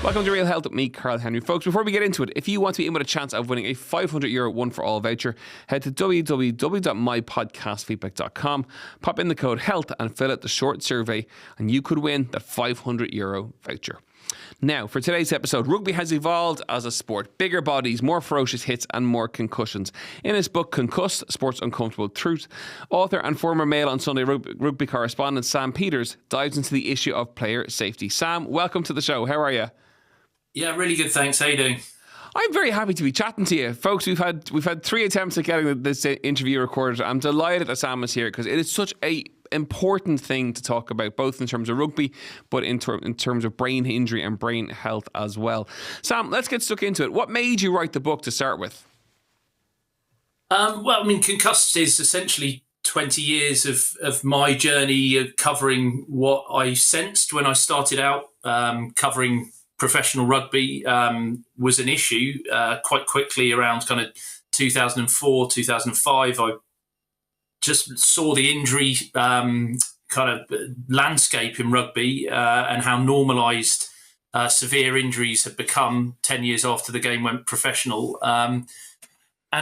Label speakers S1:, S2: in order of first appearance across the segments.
S1: Welcome to Real Health with me, Karl Henry. Folks, before we get into it, if you want to be in with a chance of winning a €500 one for all voucher, head to www.mypodcastfeedback.com, pop in the code HEALTH and fill out the short survey, and you could win that €500 voucher. Now, for today's episode, rugby has evolved as a sport. Bigger bodies, more ferocious hits and more concussions. In his book, Concussed, Sport's Uncomfortable Truth, author and former Mail on Sunday Rugby Correspondent Sam Peters dives into the issue of player safety. Sam, welcome to the show. How are you?
S2: Yeah, really good, thanks. How you doing?
S1: I'm very happy to be chatting to you. Folks, we've had 3 attempts at getting this interview recorded. I'm delighted that Sam is here because it is such a important thing to talk about, both in terms of rugby, but in terms of brain injury and brain health as well. Sam, let's get stuck into it. What made you write the book to start with?
S2: Concussed is essentially 20 years of my journey of covering what I sensed when I started out covering professional rugby was an issue quite quickly around kind of 2004, 2005. I just saw the injury kind of landscape in rugby and how normalised severe injuries had become 10 years after the game went professional, and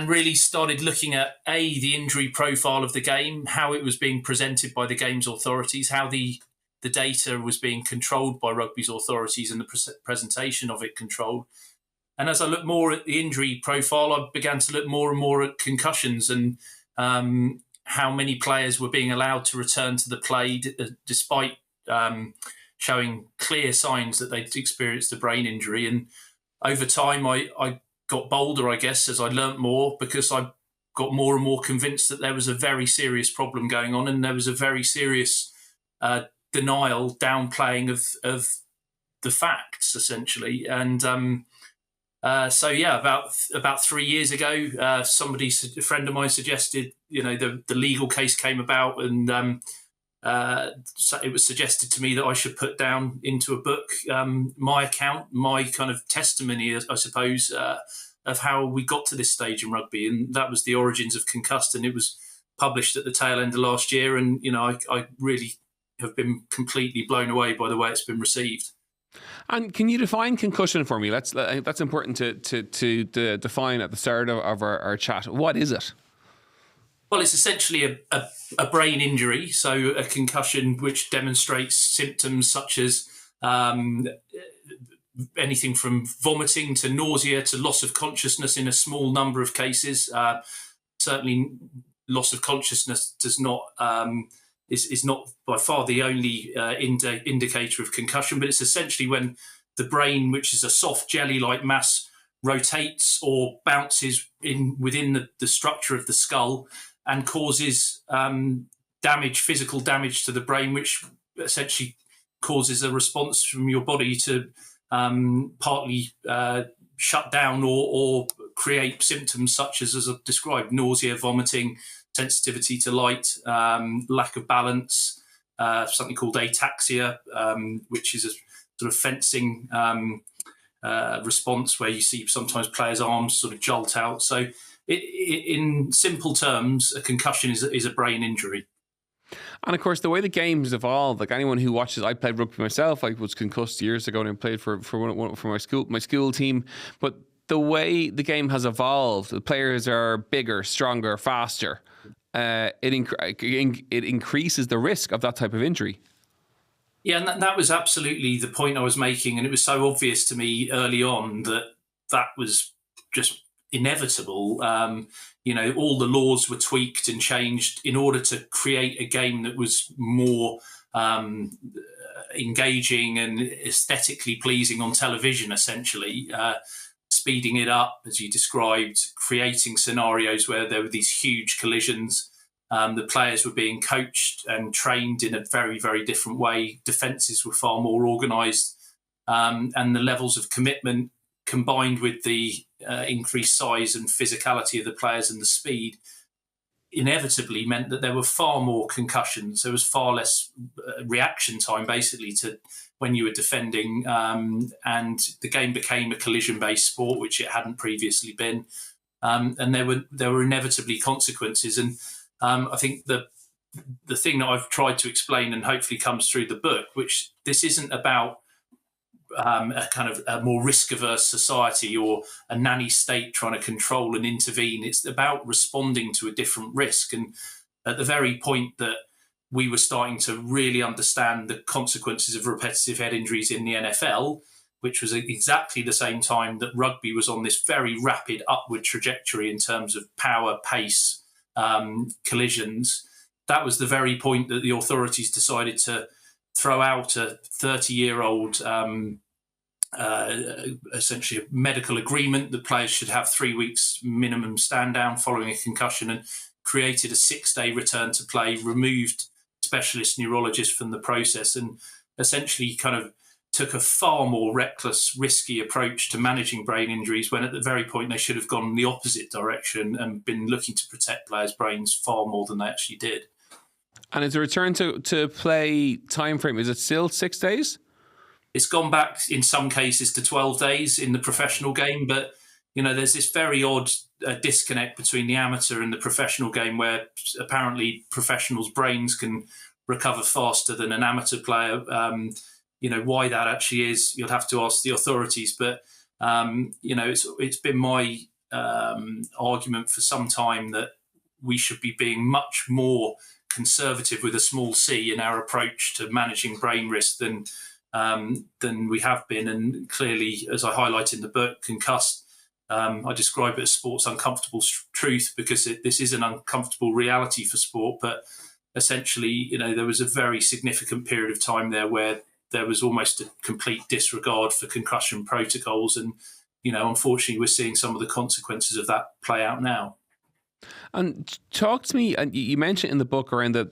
S2: really started looking at the injury profile of the game, how it was being presented by the game's authorities, how the data was being controlled by rugby's authorities and the presentation of it controlled. And as I looked more at the injury profile, I began to look more and more at concussions and how many players were being allowed to return to the play despite showing clear signs that they'd experienced a brain injury. And over time, I got bolder, I guess, as I learnt more, because I got more and more convinced that there was a very serious problem going on, and there was a very serious denial, downplaying of the facts, essentially. And about 3 years ago, a friend of mine suggested, the legal case came about, and so it was suggested to me that I should put down into a book my account, my kind of testimony, I suppose, of how we got to this stage in rugby. And that was the origins of Concussed, and it was published at the tail end of last year. And, I really have been completely blown away by the way it's been received.
S1: And can you define concussion for me? That's important to define at the start of our chat. What is it?
S2: Well, it's essentially a brain injury, so a concussion which demonstrates symptoms such as anything from vomiting to nausea to loss of consciousness in a small number of cases. Certainly, loss of consciousness is not by far the only indicator of concussion, but it's essentially when the brain, which is a soft jelly-like mass, rotates or bounces within the structure of the skull and causes physical damage to the brain, which essentially causes a response from your body to partly shut down or create symptoms such as I've described: nausea, vomiting, sensitivity to light, lack of balance, something called ataxia, which is a sort of fencing response where you see sometimes players' arms sort of jolt out. So in simple terms, a concussion is a brain injury.
S1: And of course, the way the game has evolved, like anyone who watches, I played rugby myself. I was concussed years ago and I played for my school team. But the way the game has evolved, the players are bigger, stronger, faster. It increases the risk of that type of injury.
S2: Yeah, and that was absolutely the point I was making. And it was so obvious to me early on that was just inevitable. All the laws were tweaked and changed in order to create a game that was more engaging and aesthetically pleasing on television, essentially. Speeding it up, as you described, creating scenarios where there were these huge collisions. The players were being coached and trained in a very, very different way. Defences were far more organised, and the levels of commitment combined with the increased size and physicality of the players and the speed inevitably meant that there were far more concussions. There was far less reaction time, basically, to when you were defending, and the game became a collision-based sport, which it hadn't previously been. And there were inevitably consequences. And I think the thing that I've tried to explain and hopefully comes through the book, which this isn't about a kind of a more risk-averse society or a nanny state trying to control and intervene. It's about responding to a different risk. And at the very point that we were starting to really understand the consequences of repetitive head injuries in the NFL, which was exactly the same time that rugby was on this very rapid upward trajectory in terms of power, pace, collisions, that was the very point that the authorities decided to throw out a 30-year-old, essentially a medical agreement that players should have 3 weeks minimum stand down following a concussion, and created a 6-day return to play, removed specialist neurologists from the process, and essentially kind of took a far more reckless, risky approach to managing brain injuries, when at the very point they should have gone in the opposite direction and been looking to protect players' brains far more than they actually did.
S1: And is the return to play time frame, is it still 6 days?
S2: It's gone back in some cases to 12 days in the professional game, but there's this very odd disconnect between the amateur and the professional game, where apparently professionals' brains can recover faster than an amateur player. Why that actually is, you'll have to ask the authorities. But it's been my argument for some time that we should be being much more conservative with a small c in our approach to managing brain risk than we have been. And clearly, as I highlight in the book, Concussed, I describe it as sport's uncomfortable truth, because this is an uncomfortable reality for sport. But essentially, there was a very significant period of time there where there was almost a complete disregard for concussion protocols. And, unfortunately, we're seeing some of the consequences of that play out now.
S1: And talk to me, and you mentioned in the book around the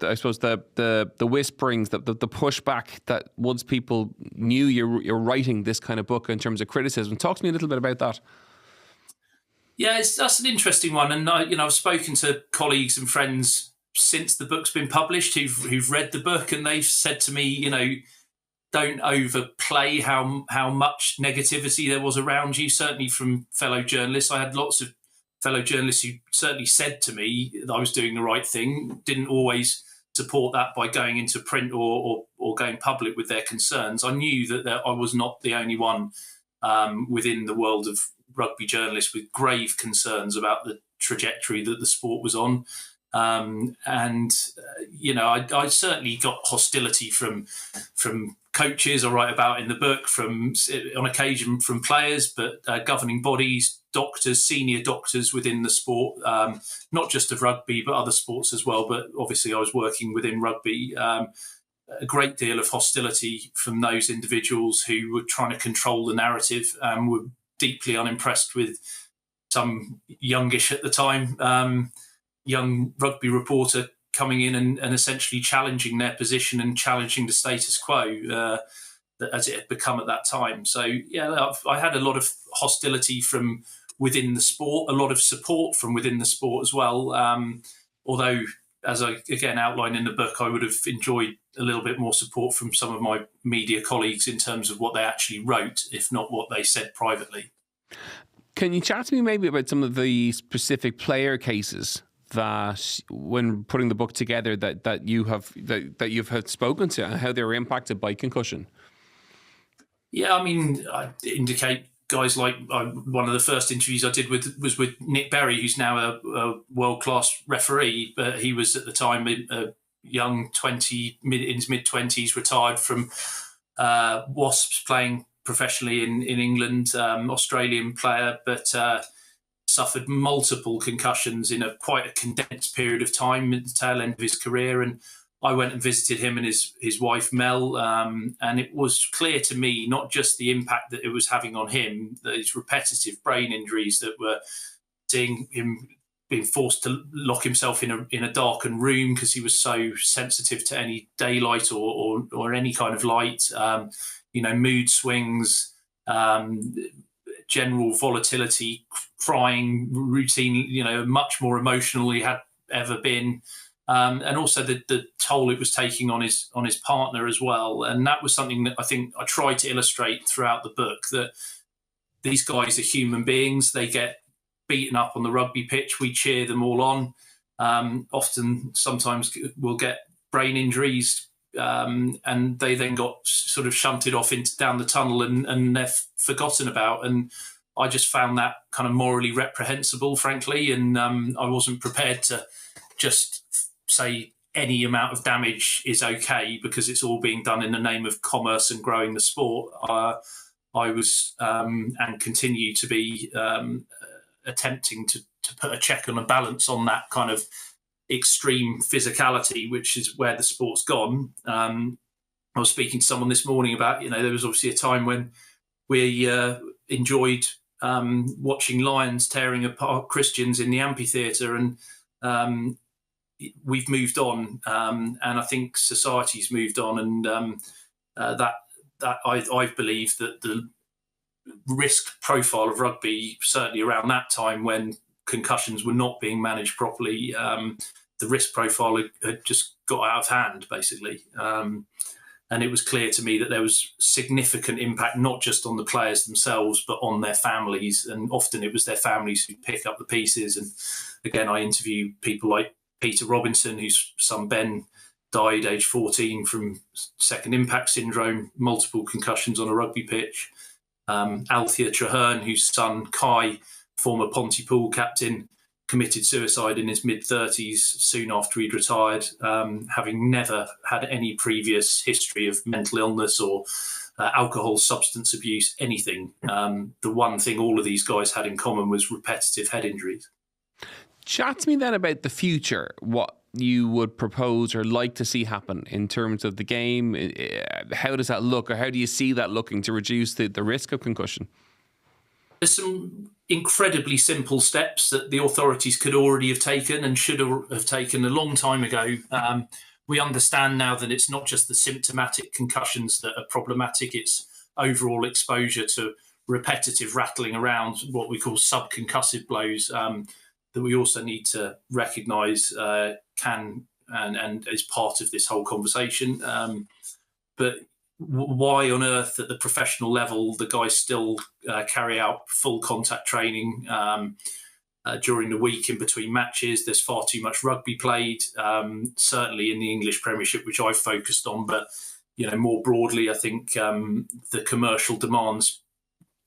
S1: whisperings, the pushback that once people knew you're writing this kind of book in terms of criticism. Talk to me a little bit about that.
S2: Yeah, that's an interesting one. And I've spoken to colleagues and friends since the book's been published who've read the book, and they've said to me, don't overplay how much negativity there was around you. Certainly from fellow journalists, I had lots of fellow journalists who certainly said to me that I was doing the right thing, didn't always support that by going into print or going public with their concerns. I knew that I was not the only one within the world of rugby journalists with grave concerns about the trajectory that the sport was on. I certainly got hostility from coaches, I write about in the book, on occasion from players, but governing bodies, doctors, senior doctors within the sport, not just of rugby, but other sports as well. But obviously I was working within rugby. A great deal of hostility from those individuals who were trying to control the narrative, were deeply unimpressed with some youngish at the time, young rugby reporter coming in and essentially challenging their position and challenging the status quo as it had become at that time. So, yeah, I had a lot of hostility from within the sport, a lot of support from within the sport as well. Although, as I again outline in the book, I would have enjoyed a little bit more support from some of my media colleagues in terms of what they actually wrote, if not what they said privately.
S1: Can you chat to me maybe about some of the specific player cases that, when putting the book together, that you've had spoken to, and how they were impacted by concussion? Yeah,
S2: I indicate guys like one of the first interviews I did was with Nick Berry, who's now a world-class referee, but he was at the time a young in his mid-20s, retired from Wasps, playing professionally in England, Australian player, but suffered multiple concussions in quite a condensed period of time at the tail end of his career. And I went and visited him and his wife, Mel, and it was clear to me not just the impact that it was having on him, these repetitive brain injuries that were seeing him being forced to lock himself in a darkened room because he was so sensitive to any daylight or any kind of light, mood swings, general volatility, crying, routine, much more emotional he had ever been. And also the toll it was taking on his partner as well. And that was something that I think I tried to illustrate throughout the book, that these guys are human beings. They get beaten up on the rugby pitch. We cheer them all on. Sometimes we'll get brain injuries, and they then got sort of shunted off down the tunnel and they're forgotten about. And I just found that kind of morally reprehensible, frankly, and I wasn't prepared to just say any amount of damage is okay because it's all being done in the name of commerce and growing the sport. I was and continue to be attempting to put a check and a balance on that kind of extreme physicality, which is where the sport's gone. I was speaking to someone this morning about, there was obviously a time when we enjoyed watching lions tearing apart Christians in the amphitheatre, and we've moved on, and I think society's moved on, and that I believe that the risk profile of rugby, certainly around that time when concussions were not being managed properly, the risk profile had just got out of hand, basically. And it was clear to me that there was significant impact, not just on the players themselves, but on their families. And often it was their families who pick up the pieces. And again, I interview people like Peter Robinson, whose son Ben died age 14 from second impact syndrome, multiple concussions on a rugby pitch. Althea Traherne, whose son Kai, former Pontypool captain, committed suicide in his mid-30s soon after he'd retired, having never had any previous history of mental illness or alcohol, substance abuse, anything. The one thing all of these guys had in common was repetitive head injuries.
S1: Chat to me then about the future, what you would propose or like to see happen in terms of the game. How does that look, or how do you see that looking to reduce the risk of concussion?
S2: There's some incredibly simple steps that the authorities could already have taken and should have taken a long time ago. We understand now that it's not just the symptomatic concussions that are problematic, it's overall exposure to repetitive rattling around, what we call subconcussive blows, that we also need to recognise can and is part of this whole conversation. But why on earth at the professional level the guys still carry out full contact training during the week in between matches? There's far too much rugby played, certainly in the English Premiership, which I've focused on, but more broadly, I think the commercial demands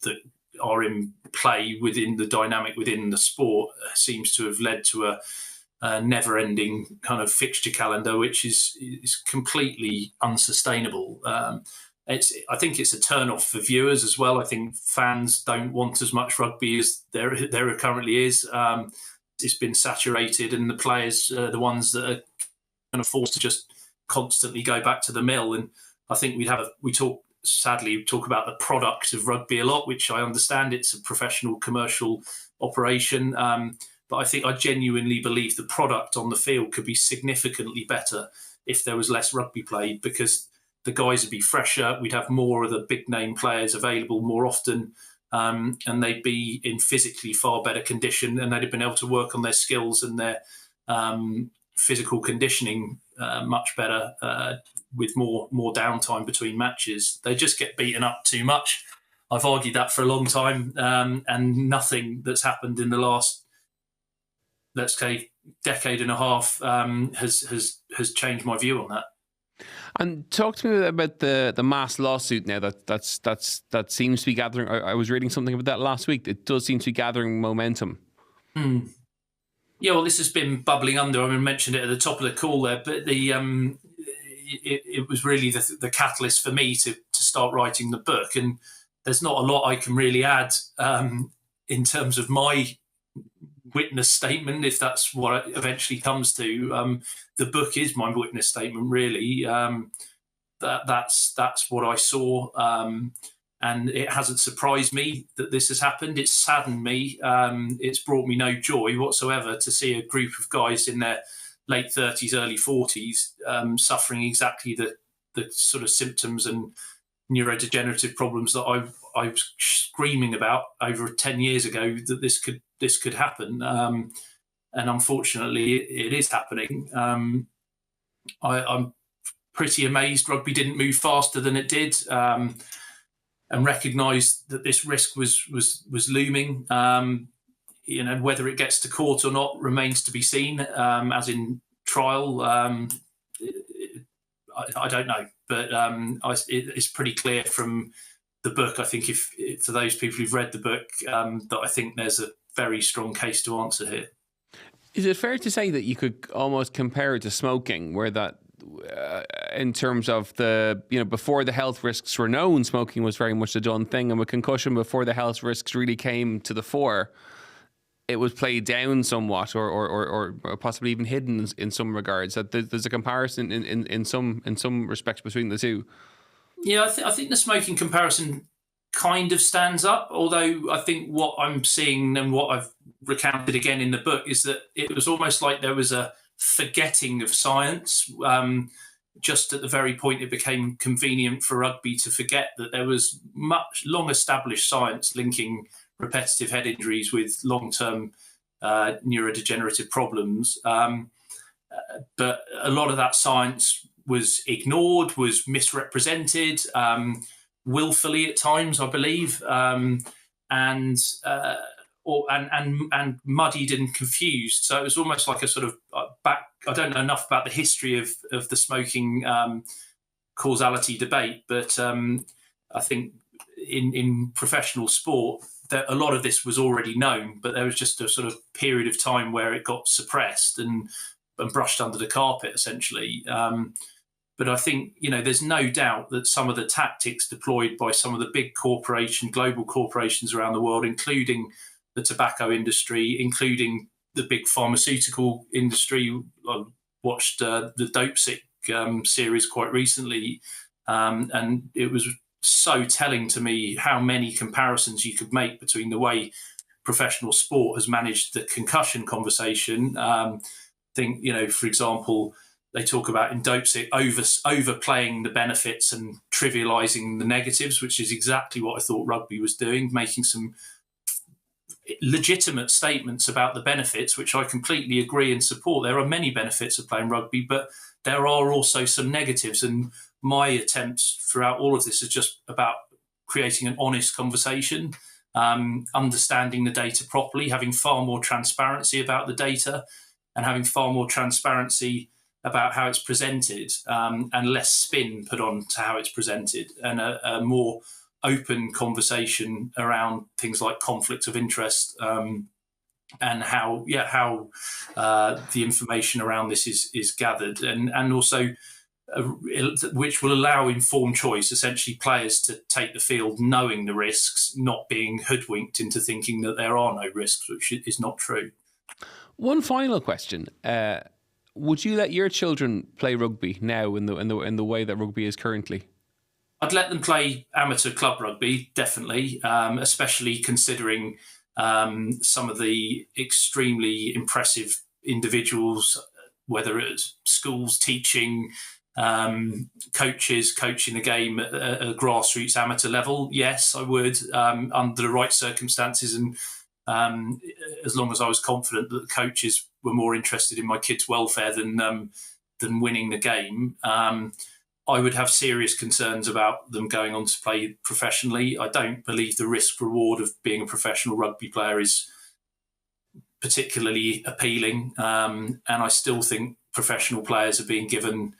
S2: that are in play within the dynamic within the sport seems to have led to a never-ending kind of fixture calendar, which is completely unsustainable. I think it's a turn-off for viewers as well. I think fans don't want as much rugby as there currently is. It's been saturated, and the players are the ones that are kind of forced to just constantly go back to the mill. And I think we talk about the product of rugby a lot, which I understand it's a professional commercial operation. But I genuinely believe the product on the field could be significantly better if there was less rugby played, because the guys would be fresher. We'd have more of the big name players available more often, and they'd be in physically far better condition, and they'd have been able to work on their skills and their physical conditioning much better with more downtime between matches. They just get beaten up too much. I've argued that for a long time, and nothing that's happened in the last, let's say, decade and a half has changed my view on that.
S1: And talk to me about the mass lawsuit now that seems to be gathering. I was reading something about that last week. It does seem to be gathering momentum.
S2: Yeah, well, this has been bubbling under. I mentioned it at the top of the call there, but it was really the catalyst for me to start writing the book. And there's not a lot I can really add in terms of my witness statement, if that's what it eventually comes to. The book is my witness statement, really. That's what I saw, and it hasn't surprised me that this has happened. It's saddened me. It's brought me no joy whatsoever to see a group of guys in their late 30s, early 40s suffering exactly the sort of symptoms and neurodegenerative problems that I was screaming about over 10 years ago that this could happen, and unfortunately it is happening. I'm pretty amazed rugby didn't move faster than it did, and recognised that this risk was looming. Whether it gets to court or not remains to be seen, as in trial. I don't know, but it's pretty clear from the book. I think if for those people who've read the book, that I think there's a very strong case to answer here.
S1: Is it fair to say that you could almost compare it to smoking, where that in terms of before the health risks were known, smoking was very much a done thing, and with concussion, before the health risks really came to the fore, it was played down somewhat, or possibly even hidden in some regards. That there's a comparison in some respects between the two.
S2: Yeah, I think the smoking comparison kind of stands up, although I think what I'm seeing and what I've recounted again in the book is that it was almost like there was a forgetting of science, just at the very point it became convenient for rugby to forget that there was much long established science linking repetitive head injuries with long-term neurodegenerative problems, but a lot of that science was ignored, was misrepresented, willfully at times, I believe, and muddied and confused. So it was almost like a sort of I don't know enough about the history of the smoking causality debate, but I think in professional sport that a lot of this was already known, but there was just a sort of period of time where it got suppressed and brushed under the carpet, essentially. But I think, there's no doubt that some of the tactics deployed by some of the big global corporations around the world, including the tobacco industry, including the big pharmaceutical industry. I watched the Dopesick series quite recently, and it was so telling to me how many comparisons you could make between the way professional sport has managed the concussion conversation. For example, they talk about in Dopesick overplaying the benefits and trivialising the negatives, which is exactly what I thought rugby was doing, making some legitimate statements about the benefits, which I completely agree and support. There are many benefits of playing rugby, but there are also some negatives. And my attempts throughout all of this is just about creating an honest conversation, understanding the data properly, having far more transparency about the data, and having far more transparency about how it's presented, and less spin put on to how it's presented, and a more open conversation around things like conflict of interest, and how the information around this is gathered, and also which will allow informed choice, essentially players to take the field knowing the risks, not being hoodwinked into thinking that there are no risks, which is not true.
S1: One final question. Would you let your children play rugby now in the way that rugby is currently?
S2: I'd let them play amateur club rugby, definitely, especially considering some of the extremely impressive individuals, whether it's schools teaching, coaches coaching the game at a grassroots amateur level. Yes, I would, under the right circumstances, and as long as I was confident that the coaches were more interested in my kids' welfare than winning the game. I would have serious concerns about them going on to play professionally. I don't believe the risk reward of being a professional rugby player is particularly appealing, and I still think professional players are being given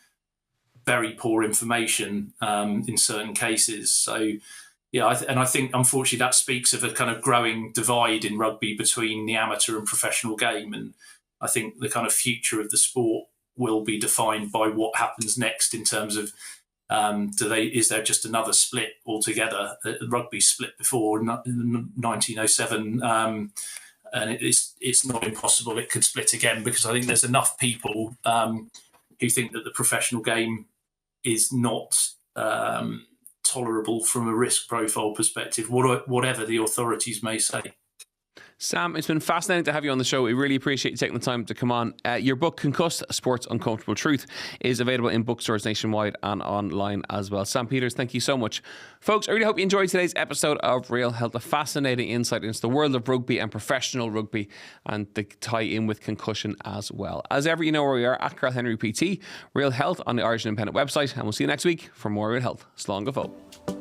S2: very poor information in certain cases. So, yeah, I think unfortunately that speaks of a kind of growing divide in rugby between the amateur and professional game, and I think the kind of future of the sport will be defined by what happens next in terms of is there just another split altogether? Rugby split before in 1907, and it's not impossible it could split again, because I think there's enough people who think that the professional game is not tolerable from a risk profile perspective, whatever the authorities may say.
S1: Sam, it's been fascinating to have you on the show. We really appreciate you taking the time to come on. Your book, Concussed, Sport's Uncomfortable Truth, is available in bookstores nationwide and online as well. Sam Peters, thank you so much. Folks, I really hope you enjoyed today's episode of Real Health, a fascinating insight into the world of rugby and professional rugby, and the tie in with concussion as well. As ever, you know where we are, at Karl Henry PT, Real Health on the Irish Independent website, and we'll see you next week for more Real Health. Slán go fóill.